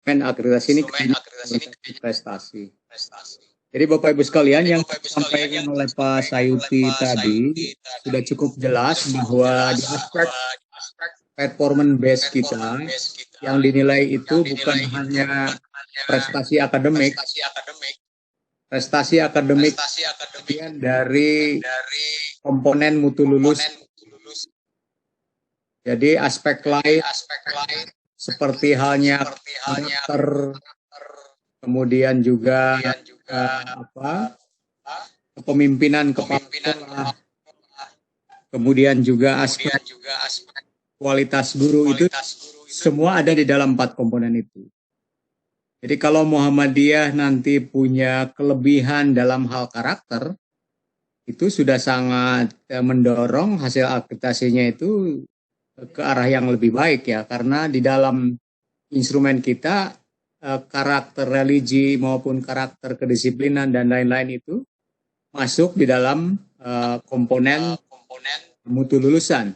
akreditasi ini prestasi. Jadi Bapak Ibu sekalian, yang disampaikan oleh Pak Sayuti tadi sudah cukup jelas bahwa di aspek performance base kita yang dinilai itu bukan hanya prestasi akademik bagian dari komponen mutu lulus. Jadi aspek lain seperti halnya karakter, kemudian juga kepemimpinan kepala sekolah, kemudian juga aspek kualitas guru itu semua ada di dalam 4 komponen itu. Jadi kalau Muhammadiyah nanti punya kelebihan dalam hal karakter, itu sudah sangat mendorong hasil akreditasinya itu ke arah yang lebih baik ya, karena di dalam instrumen kita karakter religi maupun karakter kedisiplinan dan lain-lain itu masuk di dalam komponen mutu lulusan.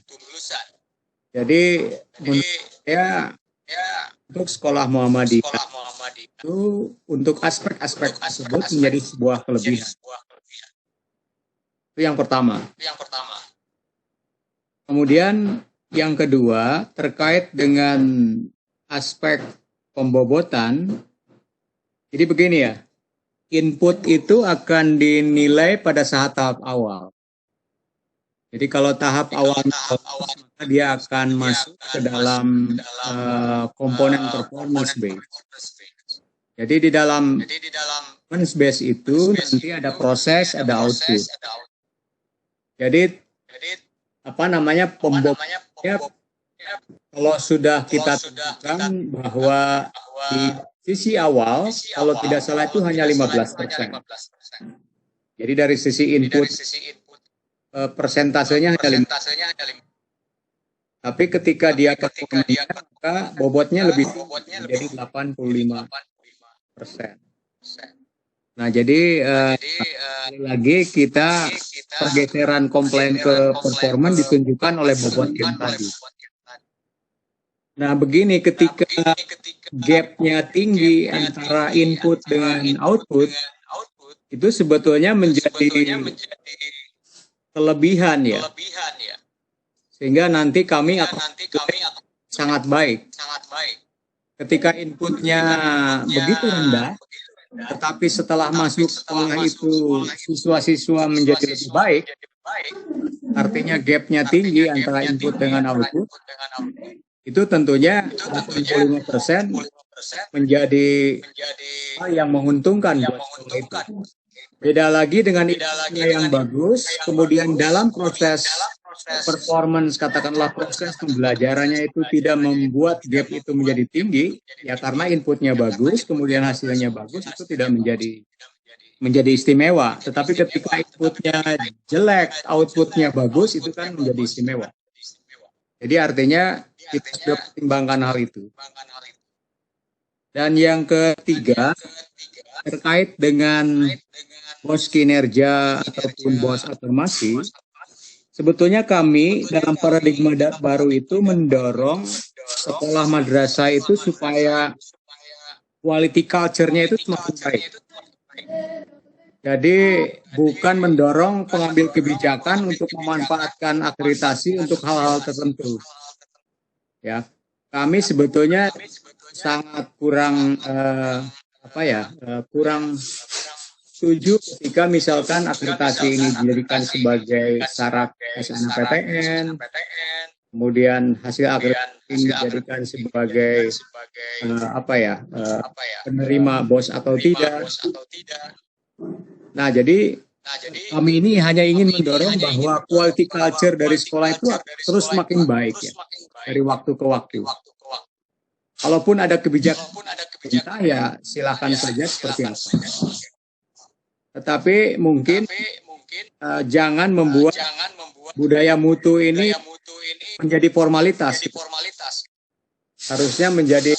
Jadi menurut saya untuk sekolah Muhammadiyah itu untuk aspek-aspek tersebut menjadi sebuah kelebihan. Itu yang pertama. Kemudian yang kedua terkait dengan aspek pembobotan. Jadi begini ya, input itu akan dinilai pada saat tahap awal. Jadi kalau tahap awal maka dia akan masuk ke dalam komponen performance base. Jadi di dalam performance base itu nanti ada proses, ada output. Jadi pembobotannya kalau sudah kita tentukan bahwa di sisi awal kalau tidak salah itu hanya 15%. Jadi dari sisi input persentasenya hanya 5%. Tapi ketika dia performanya maka bobotnya lebih tinggi, jadi 85%. Nah, jadi lagi kita pergeseran komplain ke performan ditunjukkan oleh bobot game tadi. Nah, begini ketika gapnya tinggi antara input dengan output, itu sebetulnya menjadi kelebihan ya. Sehingga nanti kami akan sangat baik. Ketika inputnya begitu rendah, tetapi setelah masuk sekolah itu siswa-siswa menjadi lebih baik, artinya gapnya tinggi antara input dengan output, itu tentunya 85% menjadi hal yang menguntungkan buat sekolah itu. Beda lagi dengan inputnya yang bagus, kemudian dalam proses performance, katakanlah proses pembelajarannya itu tidak membuat gap itu menjadi tinggi, ya karena inputnya bagus, kemudian hasilnya bagus, itu tidak menjadi istimewa. Tetapi ketika inputnya jelek, outputnya bagus, itu kan menjadi istimewa. Jadi artinya kita sudah pertimbangkan hal itu. Dan yang ketiga, terkait dengan bos kinerja ataupun bos afirmasi, sebetulnya kami dalam paradigma baru itu mendorong sekolah madrasah itu supaya quality culture-nya itu semakin baik. Jadi bukan mendorong pengambil kebijakan untuk memanfaatkan akreditasi untuk hal-hal tertentu. Ya, kami sebetulnya sangat kurang kurang setuju ketika misalkan akreditasi ini dijadikan sebagai syarat SNMPTN, kemudian hasil akreditasi ini dijadikan sebagai penerima BOS atau tidak. Nah, jadi kami ini hanya ingin mendorong bahwa quality culture dari sekolah itu terus semakin baik ya, dari waktu ke waktu. Kalaupun ada kebijakan pemerintah ya silakan saja seperti apa. Tetapi mungkin jangan membuat budaya mutu ini menjadi formalitas. Harusnya menjadi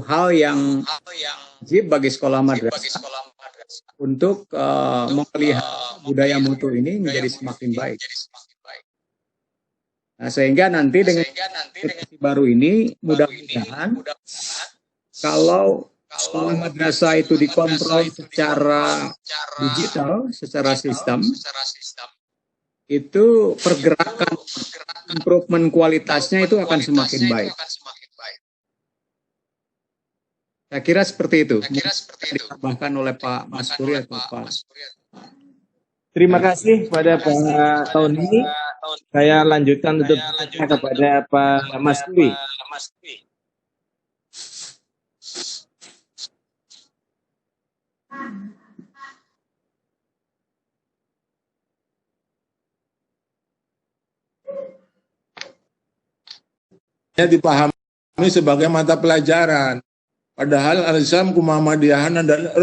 hal yang wajib bagi sekolah madrasah untuk melihat budaya mutu ini menjadi semakin baik. Nah, sehingga nanti dengan baru ini mudah-mudahan kalau sekolah madrasah itu dikontrol secara digital, secara sistem, itu pergerakan improvement kualitasnya itu akan semakin baik. Saya kira seperti itu. Ditambahkan oleh Pak Maskuri atau Pak. Terima kasih pada Pak Tony. Saya lanjutkan untuk bertanya kepada Pak Maskuri. Dipahami sebagai mata pelajaran. Padahal Al-Islam Muhammadiyahan adalah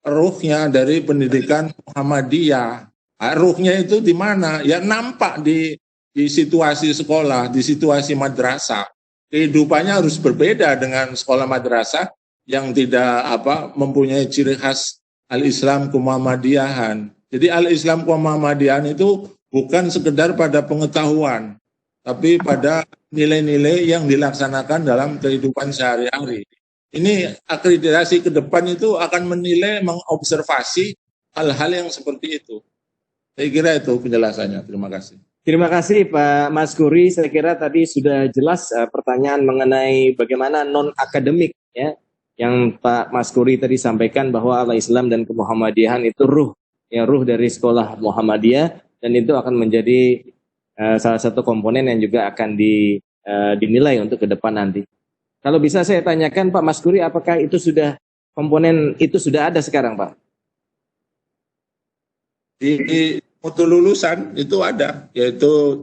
ruhnya dari pendidikan Muhammadiyah. Ruhnya itu di mana? Ya nampak di situasi sekolah, di situasi madrasah. Kehidupannya harus berbeda dengan sekolah madrasah yang tidak mempunyai ciri khas Al-Islam Muhammadiyahan. Jadi Al-Islam Muhammadiyahan itu bukan sekedar pada pengetahuan, tapi pada nilai-nilai yang dilaksanakan dalam kehidupan sehari-hari. Ini akreditasi ke depan itu akan menilai, mengobservasi hal-hal yang seperti itu. Saya kira itu penjelasannya. Terima kasih. Terima kasih Pak Maskuri. Saya kira tadi sudah jelas pertanyaan mengenai bagaimana non-akademik ya, yang Pak Maskuri tadi sampaikan bahwa Al-Islam dan Kemuhammadiyahan itu ruh dari sekolah Muhammadiyah, dan itu akan menjadi salah satu komponen yang juga akan dinilai untuk ke depan nanti. Kalau bisa saya tanyakan Pak Maskuri, apakah itu sudah komponen itu sudah ada sekarang Pak? Di mutu lulusan itu ada, yaitu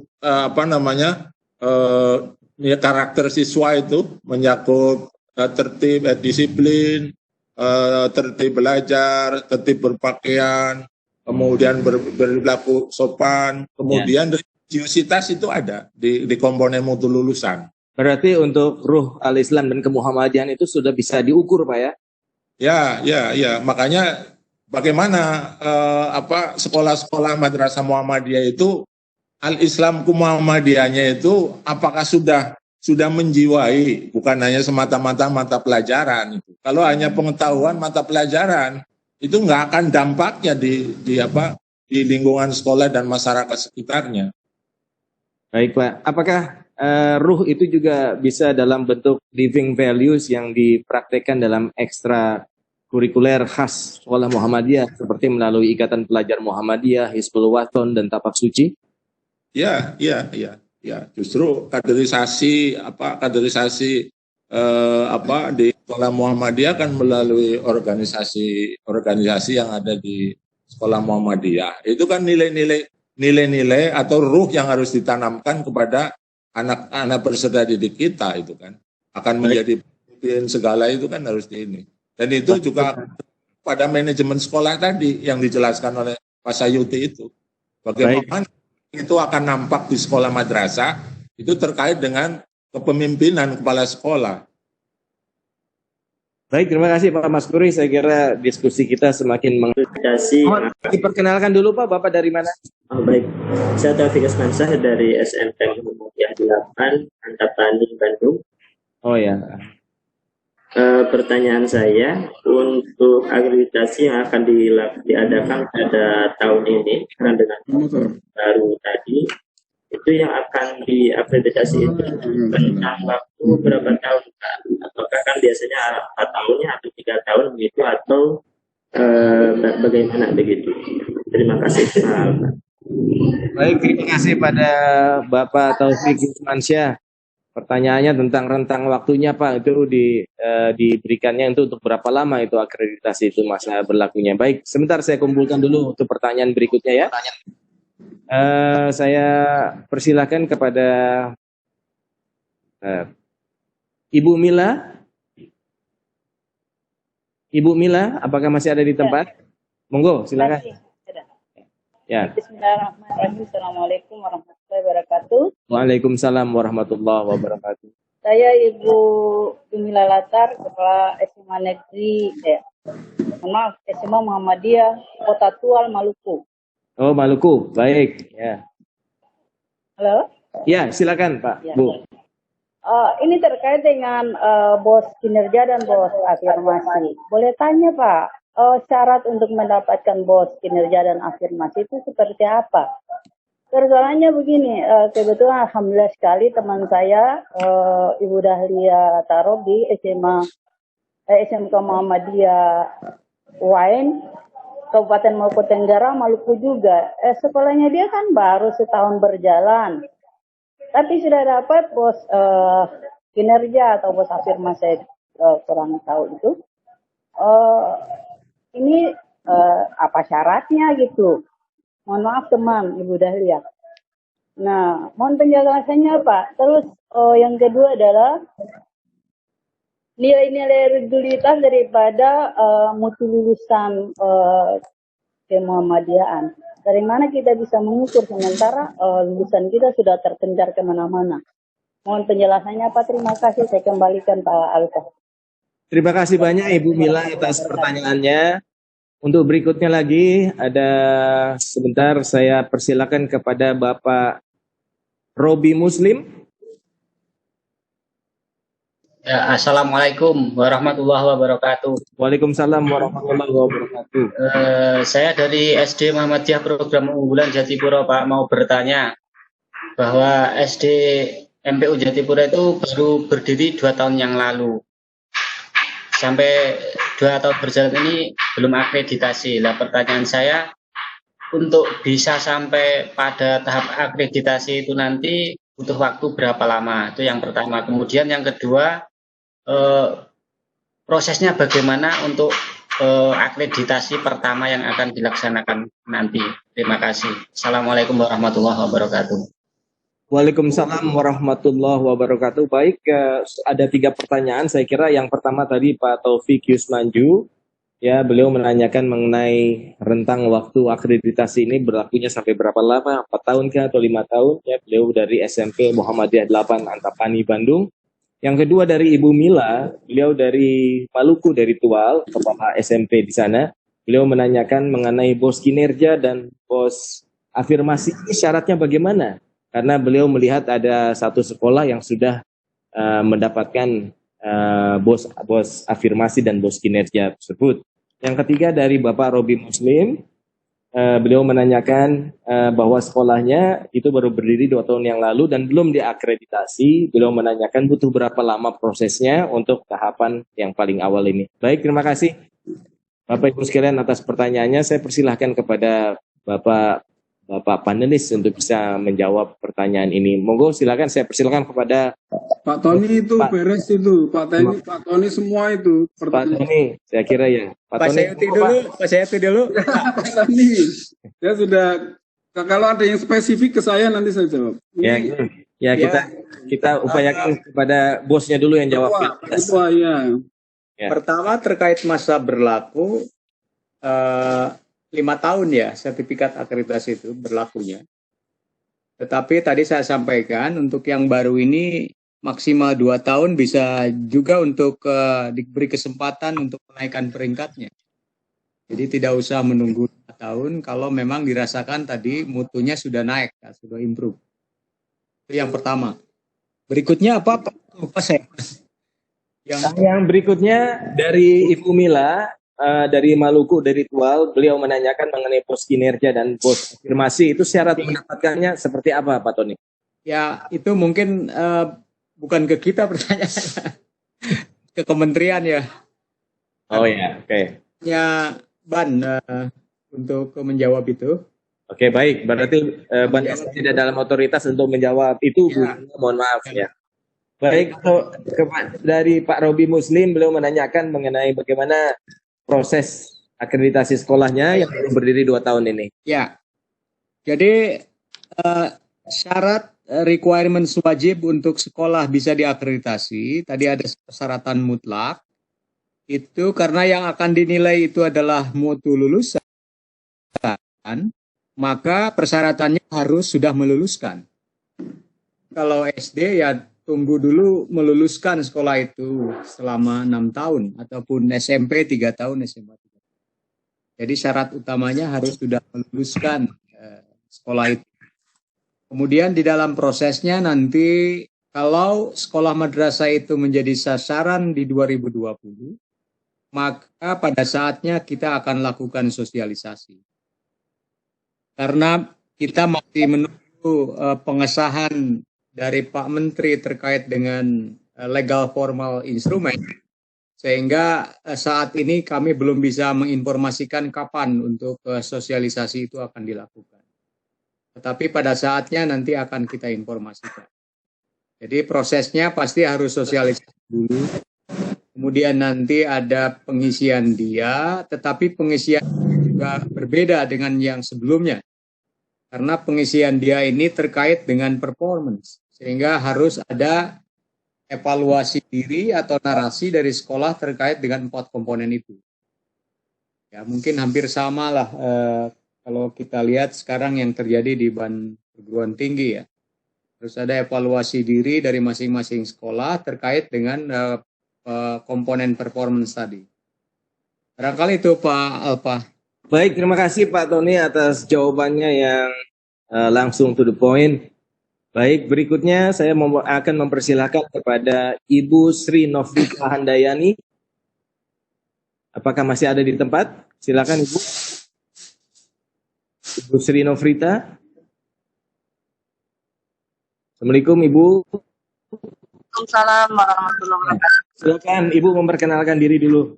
karakter siswa itu menyangkut tertib, disiplin, tertib belajar, tertib berpakaian, kemudian berlaku sopan, kemudian religiositas itu ada di komponen mutu lulusan. Berarti untuk ruh Al-Islam dan Kemuhammadiyahan itu sudah bisa diukur Pak ya? Ya. Makanya bagaimana sekolah-sekolah madrasah Muhammadiyah itu Al-Islam Muhammadiyahnya itu apakah sudah menjiwai, bukan hanya semata-mata mata pelajaran itu. Kalau hanya pengetahuan mata pelajaran itu nggak akan dampaknya di lingkungan sekolah dan masyarakat sekitarnya. Baik Pak, apakah ruh itu juga bisa dalam bentuk living values yang dipraktekkan dalam ekstra kurikuler khas sekolah Muhammadiyah seperti melalui Ikatan Pelajar Muhammadiyah, Hizbul Wathon dan Tapak Suci? Ya. Justru kaderisasi di sekolah Muhammadiyah kan melalui organisasi yang ada di sekolah Muhammadiyah. Itu kan nilai-nilai atau ruh yang harus ditanamkan kepada anak-anak peserta didik kita itu kan akan menjadi pemimpin segala itu kan harus ini. Dan itu juga pada manajemen sekolah tadi yang dijelaskan oleh Pak Sayuti itu. Bagaimana itu akan nampak di sekolah madrasah itu terkait dengan kepemimpinan kepala sekolah. Baik, terima kasih Pak Maskuri. Saya kira diskusi kita semakin diperkenalkan dulu Pak, Bapak dari mana? Oh, baik, saya Taufik Asmansah dari SMP Muhammadiyah 8, Antapani, Bandung. Oh ya. Pertanyaan saya, untuk akreditasi yang akan diadakan pada tahun ini, dengan baru tadi, itu yang akan diakreditasi itu tentang waktu berapa tahun? Apakah kan biasanya 4 tahunnya atau 3 tahun begitu, atau bagaimana begitu? Terima kasih. Baik, terima kasih pada Bapak Taufik Ismansyah. Pertanyaannya tentang rentang waktunya Pak, itu diberikannya itu untuk berapa lama itu akreditasi itu masa berlakunya. Baik, sebentar saya kumpulkan dulu untuk pertanyaan berikutnya ya. Saya persilahkan kepada Ibu Mila. Ibu Mila, apakah masih ada di tempat? Monggo, silakan. Ya. Bismillahirrahmanirrahim. Assalamualaikum warahmatullahi wabarakatuh. Waalaikumsalam warahmatullahi wabarakatuh. Saya Ibu Mila Latar, Kepala SMA Negeri, SMA Muhammadiyah, Kota Tual, Maluku. Oh, Maluku, baik. Ya. Halo? Ya, silakan Pak, Ya. Bu. Ini terkait dengan bos kinerja dan bos afirmasi. Boleh tanya Pak, syarat untuk mendapatkan bos kinerja dan afirmasi itu seperti apa? Persoalannya begini, kebetulan alhamdulillah sekali teman saya, Ibu Dahlia Tarobi, SMK Muhammadiyah Wain, Kabupaten Maluku Tenggara, Maluku juga. Sekolahnya dia kan baru setahun berjalan. Tapi sudah dapat bos kinerja atau bos afirmasi, saya kurang tahu itu. Ini apa syaratnya gitu? Mohon maaf teman, Ibu Dahlia. Nah, mohon penjelasannya Pak. Terus yang kedua adalah nilai-nilai regulitas daripada mutu lulusan kemuhammadiyahan. Dari mana kita bisa mengukur sementara lulusan kita sudah terpencar kemana-mana. Mohon penjelasannya Pak. Terima kasih. Saya kembalikan Pak Alfa. Terima kasih banyak Ibu Mila atas pertanyaannya. Untuk berikutnya lagi ada sebentar saya persilakan kepada Bapak Robi Muslim. Ya, Assalamualaikum warahmatullahi wabarakatuh. Waalaikumsalam warahmatullahi wabarakatuh. Saya dari SD Muhammadiyah Program Unggulan Jatipura Pak, mau bertanya bahwa SD MPU Jatipura itu baru berdiri 2 tahun yang lalu. Sampai 2 tahun berjalan ini belum akreditasi. Nah, pertanyaan saya, untuk bisa sampai pada tahap akreditasi itu nanti butuh waktu berapa lama? Itu yang pertama. Kemudian yang kedua, prosesnya bagaimana untuk akreditasi pertama yang akan dilaksanakan nanti? Terima kasih. Assalamualaikum warahmatullahi wabarakatuh. Waalaikumsalam warahmatullahi wabarakatuh. Baik, ada 3 pertanyaan. Saya kira yang pertama tadi Pak Taufik Yusmanju, ya beliau menanyakan mengenai rentang waktu akreditasi ini berlakunya sampai berapa lama, 4 tahun kah atau 5 tahun? Ya, beliau dari SMP Muhammadiyah 8 Antapani Bandung. Yang kedua dari Ibu Mila, beliau dari Maluku, dari Tual, kepala SMP di sana. Beliau menanyakan mengenai bos kinerja dan bos afirmasi ini syaratnya bagaimana? Karena beliau melihat ada satu sekolah yang sudah mendapatkan bos afirmasi dan bos kinerja tersebut. Yang ketiga dari Bapak Robi Muslim, beliau menanyakan bahwa sekolahnya itu baru berdiri 2 tahun yang lalu dan belum diakreditasi. Beliau menanyakan butuh berapa lama prosesnya untuk tahapan yang paling awal ini. Baik, terima kasih Bapak Ibu sekalian atas pertanyaannya. Saya persilahkan kepada Bapak panelis untuk bisa menjawab pertanyaan ini. Monggo silakan, saya persilakan kepada Pak Tony itu Pak, beres itu, Pak Tony semua itu. Pak Tony, saya kira ya. Pak Sayuti dulu. Pak Tony, ya sudah. Kalau ada yang spesifik ke saya nanti saya jawab. Ya, kita upayakan kepada bosnya dulu yang jawab. Ketua, ya. Pertama terkait masa berlaku 5 tahun ya sertifikat akreditasi itu berlakunya. Tetapi tadi saya sampaikan untuk yang baru ini maksimal 2 tahun, bisa juga untuk diberi kesempatan untuk menaikkan peringkatnya. Jadi tidak usah menunggu 2 tahun kalau memang dirasakan tadi mutunya sudah naik, sudah improve. Itu yang pertama. Berikutnya apa? Lupa saya. Yang berikutnya dari Ibu Mila, dari Maluku, dari Tual, beliau menanyakan mengenai bos kinerja dan bos afirmasi. Itu syarat mendapatkannya seperti apa, Pak Tony? Ya, itu mungkin bukan ke kita pertanyaannya, ke kementerian ya. Oh ya, oke. Ya, Ban untuk menjawab itu. Oke, baik. Berarti Ban tidak dalam otoritas untuk menjawab itu, ya. Bu. Mohon maaf ya. Baik, dari Pak Robi Muslim, beliau menanyakan mengenai bagaimana proses akreditasi sekolahnya yang baru berdiri 2 tahun ini. Ya, jadi syarat requirements wajib untuk sekolah bisa diakreditasi, tadi ada persyaratan mutlak, itu karena yang akan dinilai itu adalah mutu lulusan, maka persyaratannya harus sudah meluluskan. Kalau SD ya tunggu dulu meluluskan sekolah itu selama 6 tahun, ataupun SMP 3 tahun, SMA 3 tahun. Jadi syarat utamanya harus sudah meluluskan sekolah itu. Kemudian di dalam prosesnya nanti kalau sekolah madrasah itu menjadi sasaran di 2020, maka pada saatnya kita akan lakukan sosialisasi. Karena kita masih menunggu pengesahan dari Pak Menteri terkait dengan legal formal instrumen, sehingga saat ini kami belum bisa menginformasikan kapan untuk sosialisasi itu akan dilakukan. Tetapi pada saatnya nanti akan kita informasikan. Jadi prosesnya pasti harus sosialisasi dulu, kemudian nanti ada pengisian dia, tetapi pengisian juga berbeda dengan yang sebelumnya. Karena pengisian dia ini terkait dengan performance, sehingga harus ada evaluasi diri atau narasi dari sekolah terkait dengan 4 komponen itu. Ya mungkin hampir sama lah kalau kita lihat sekarang yang terjadi di perguruan tinggi ya. Terus ada evaluasi diri dari masing-masing sekolah terkait dengan komponen performance tadi. Barangkali itu Pak Alfa. Baik, terima kasih Pak Tony atas jawabannya yang langsung to the point. Baik, berikutnya saya akan mempersilahkan kepada Ibu Sri Novita Handayani. Apakah masih ada di tempat? Silakan Ibu. Ibu Sri Novita. Assalamualaikum Ibu. Waalaikumsalam warahmatullahi wabarakatuh. Silakan Ibu memperkenalkan diri dulu.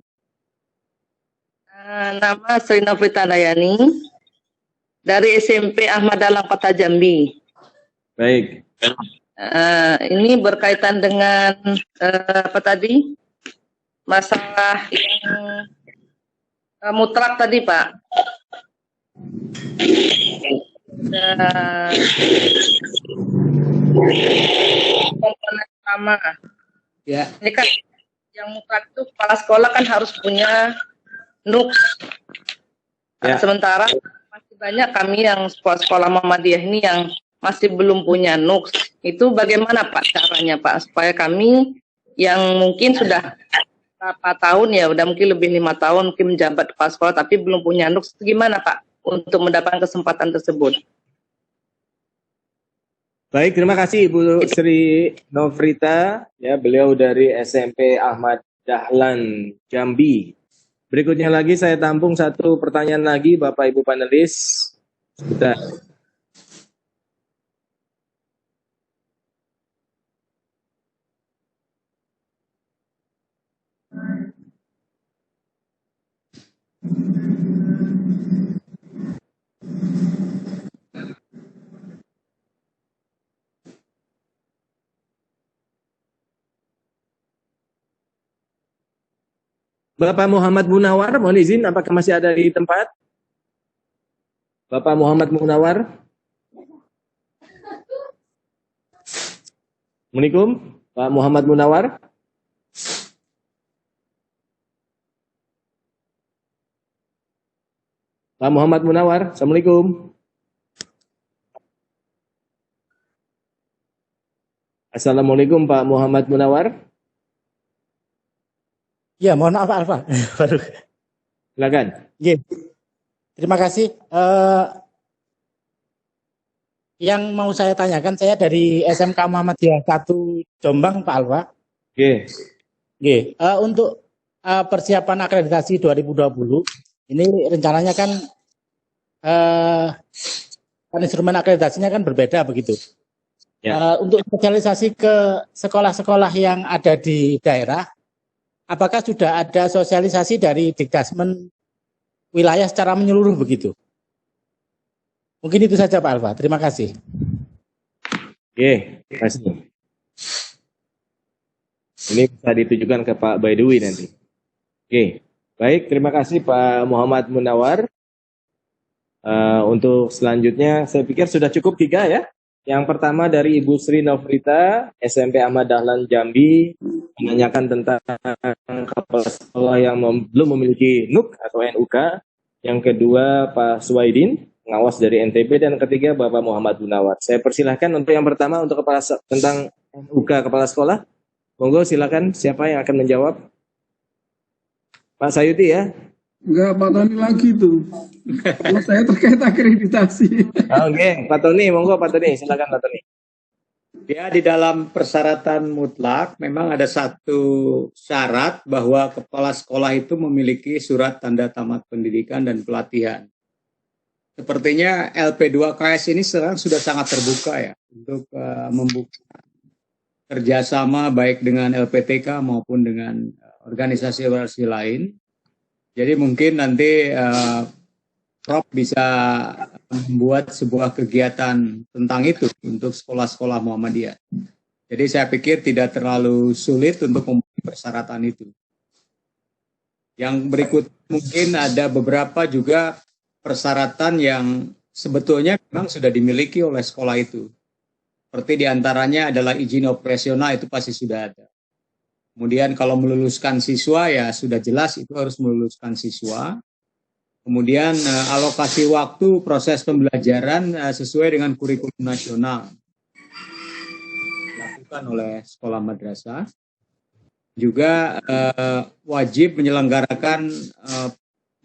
Nama Sri Novita Handayani dari SMP Ahmad Dahlan Kota Jambi. Baik. Ini berkaitan dengan apa tadi? Masalah yang mutlak tadi, Pak. Komponen utama. Ya. Ini kan yang mutlak itu kepala sekolah kan harus punya NUKS. Ya. Sementara masih banyak kami yang sekolah Muhammadiyah ini yang masih belum punya NUKS. Itu bagaimana Pak caranya Pak supaya kami yang mungkin sudah berapa tahun ya, udah mungkin lebih 5 tahun mungkin menjabat kepala sekolah tapi belum punya NUKS, gimana Pak untuk mendapatkan kesempatan tersebut? Baik, terima kasih Ibu Sri Novrita, ya beliau dari SMP Ahmad Dahlan Jambi. Berikutnya lagi saya tampung satu pertanyaan lagi Bapak Ibu panelis. Sudah. Bapak Muhammad Munawar, mohon izin, apakah masih ada di tempat? Bapak Muhammad Munawar. Assalamualaikum, Pak Muhammad Munawar. Pak Muhammad Munawar, Assalamualaikum. Assalamualaikum Pak Muhammad Munawar. Ya, mohon maaf Alfa. Baru. Silakan. Oke. Terima kasih. Yang mau saya tanyakan, saya dari SMK Muhammadiyah 1 Jombang, Pak Alfa. Oke. Oke. Untuk persiapan akreditasi 2020, ini rencananya kan instrumen akreditasinya kan berbeda begitu. Ya. Untuk sosialisasi ke sekolah-sekolah yang ada di daerah, apakah sudah ada sosialisasi dari Dikdasmen wilayah secara menyeluruh begitu? Mungkin itu saja Pak Alfa. Terima kasih. Oke, terima kasih. Ini bisa ditujukan ke Pak Baidowi nanti. Oke, baik. Terima kasih Pak Muhammad Munawar. Untuk selanjutnya, saya pikir sudah cukup 3 ya. Yang pertama dari Ibu Sri Novrita, SMP Ahmad Dahlan Jambi, menanyakan tentang kepala sekolah yang belum memiliki NUK atau NUK. Yang kedua Pak Suwaidin, pengawas dari NTB, dan ketiga Bapak Muhammad Munawar. Saya persilahkan untuk yang pertama untuk tentang NUK kepala sekolah. Monggo silakan, siapa yang akan menjawab? Pak Sayuti ya? Enggak, Pak Tony lagi tuh. Kalau saya terkait akreditasi. Oke, Pak Tony, monggo Pak Tony, silakan Pak Tony. Ya, di dalam persyaratan mutlak memang ada satu syarat bahwa kepala sekolah itu memiliki surat tanda tamat pendidikan dan pelatihan. Sepertinya LP2KS ini sekarang sudah sangat terbuka ya untuk membuka kerjasama baik dengan LPTK maupun dengan organisasi-organisasi lain. Jadi mungkin nanti Prof bisa membuat sebuah kegiatan tentang itu untuk sekolah-sekolah Muhammadiyah. Jadi saya pikir tidak terlalu sulit untuk memenuhi persyaratan itu. Yang berikut mungkin ada beberapa juga persyaratan yang sebetulnya memang sudah dimiliki oleh sekolah itu. Seperti diantaranya adalah izin operasional, itu pasti sudah ada. Kemudian kalau meluluskan siswa ya sudah jelas itu harus meluluskan siswa. Kemudian alokasi waktu proses pembelajaran sesuai dengan kurikulum nasional dilakukan oleh sekolah madrasah. Juga wajib menyelenggarakan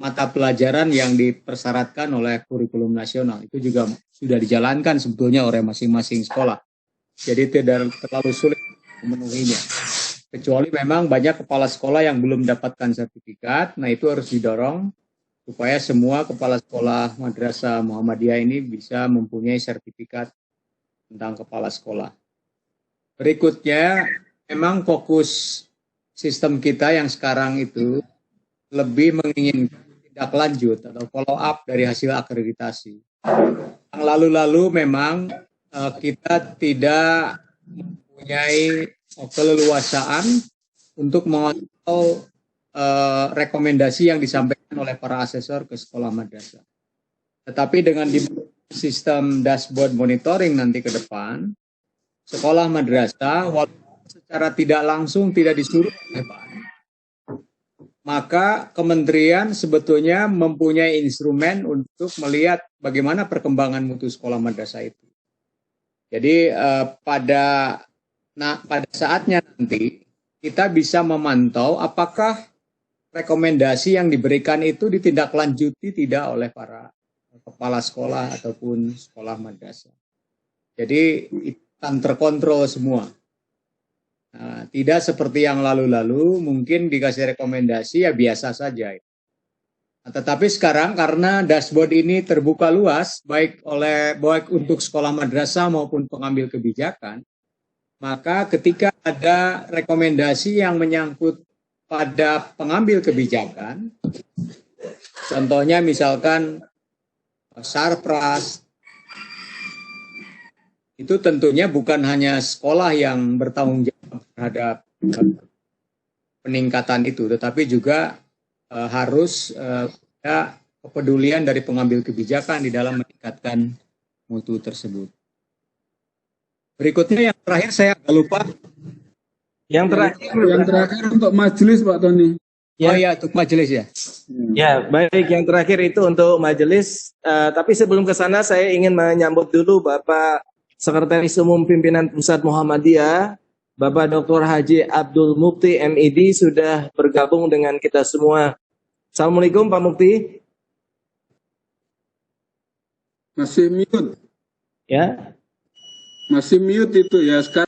mata pelajaran yang dipersyaratkan oleh kurikulum nasional. Itu juga sudah dijalankan sebetulnya oleh masing-masing sekolah. Jadi tidak terlalu sulit memenuhinya. Kecuali memang banyak kepala sekolah yang belum mendapatkan sertifikat, nah itu harus didorong supaya semua kepala sekolah madrasah Muhammadiyah ini bisa mempunyai sertifikat tentang kepala sekolah. Berikutnya, memang fokus sistem kita yang sekarang itu lebih menginginkan tindak lanjut atau follow up dari hasil akreditasi. Yang lalu-lalu memang kita tidak mempunyai keleluasaan untuk mengontrol rekomendasi yang disampaikan oleh para asesor ke sekolah madrasah. Tetapi dengan sistem dashboard monitoring nanti ke depan, sekolah madrasah walaupun secara tidak langsung tidak disuruh oleh Pak, maka kementerian sebetulnya mempunyai instrumen untuk melihat bagaimana perkembangan mutu sekolah madrasah itu. Jadi pada saatnya nanti kita bisa memantau apakah rekomendasi yang diberikan itu ditindaklanjuti tidak oleh para kepala sekolah ataupun sekolah madrasah. Jadi itu akan terkontrol semua. Nah, tidak seperti yang lalu-lalu, mungkin dikasih rekomendasi ya biasa saja. Nah, tetapi sekarang karena dashboard ini terbuka luas, baik untuk sekolah madrasah maupun pengambil kebijakan, maka ketika ada rekomendasi yang menyangkut pada pengambil kebijakan, contohnya misalkan Sarpras, itu tentunya bukan hanya sekolah yang bertanggung jawab terhadap peningkatan itu, tetapi juga harus ada kepedulian dari pengambil kebijakan di dalam meningkatkan mutu tersebut. Berikutnya yang terakhir saya agak lupa. Yang terakhir untuk majelis Pak Tony. Ya. Oh ya, untuk majelis ya. Ya, baik. Yang terakhir itu untuk majelis. Tapi sebelum ke sana saya ingin menyambut dulu Bapak Sekretaris Umum Pimpinan Pusat Muhammadiyah, Bapak Dr. Haji Abdul Mukti MID sudah bergabung dengan kita semua. Assalamualaikum Pak Mukti. Masih mute. Ya. Masih mute itu ya. Sekarang